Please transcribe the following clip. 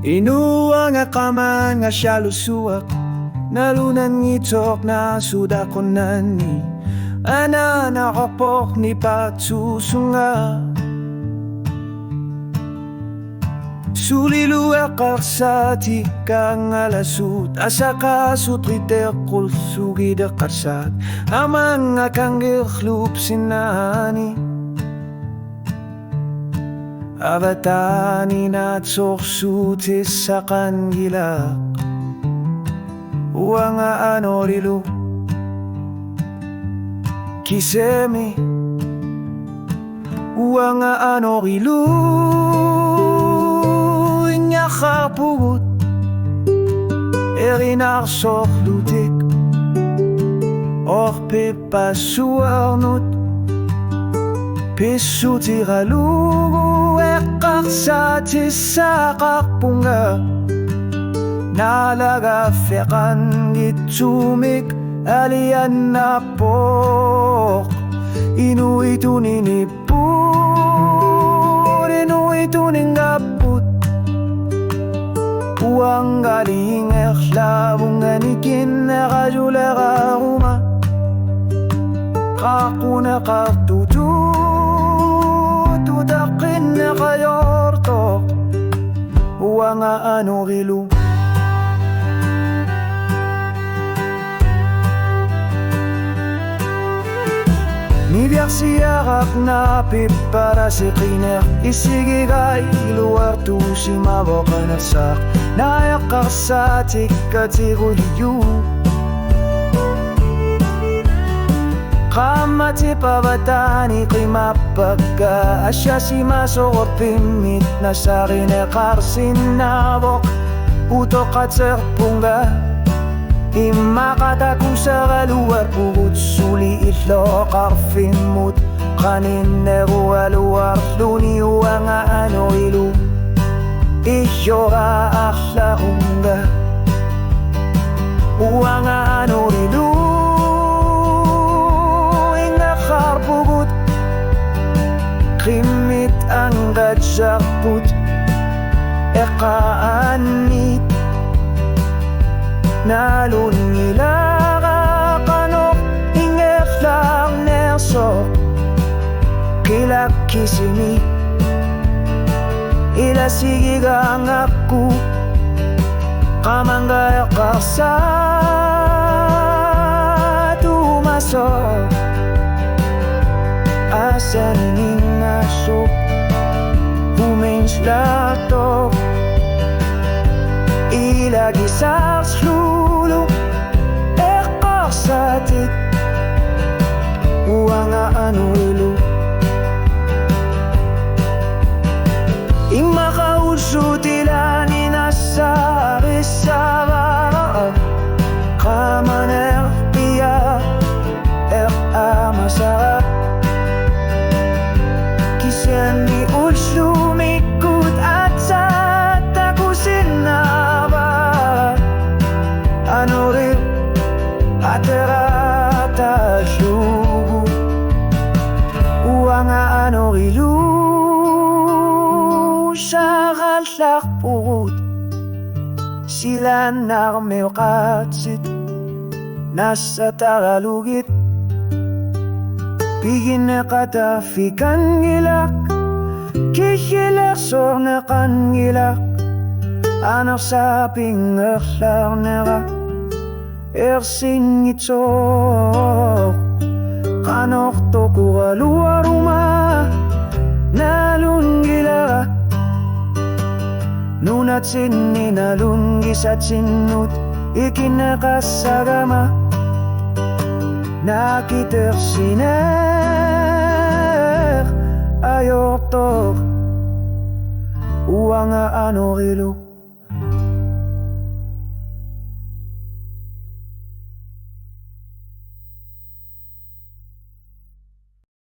Inuwa nga kaman nga siya lusuak, nalunan ngitok na sudakonan ni ana nakopok ni patsusunga. Suliluak sa tikang alasut, asa kasutrit kulsugi da karsat, amang nga kanggir lup sinani. Abatani na tsorsutis sa kanilak, uwa nga anorilu kisemi, uwa nga anorilu nyakapugut erinar sorlutik or pepasuarnut pesutiralugu ekaksatis sa kakpunga nalaga fekan gitumik alian na pok inuituniniput inuituningaput uang galing ekslabungan ikin nakajulera ruma kakuna kartutu tudakin na kayorto uang anorilu Nibiak siyarak na pipara si kiner isigigay luar tu si mabokanasak nayakar sa tikatiguliyu kamati pabatani kimapagka asya si masokot pimit na sa kinekar sinabok utok at serpungga imakataku sa kaluar pugut suli itlo karfimut kanineru aluar luni uang ano ilu isyora aklarunga uang ano ilu ingakar pugut kimit ang gajakput ekaanit nalun nila kanok ingef lang nerso kilak kisini ila sigigang aku kamanggaya kasa tumaso asan ningasok humens lato ilagi sa slulu ekaksatit uang ano ilu ing makausut ilani nasa risara kamaner pia masarap kisen ni ulsumikut at sa takusin na anori aterata shugu uang anorilu sagal lakput sila narmewkatsit nasa taralugit pigin na katafikan ngilak kikilak sor na kangilak anak saping aklar nera ersingitok kanok to kualua rumah nalunggila nunat sini nalunggi sa sinut ikinakasagama nakitersiner ayortok uang anorilu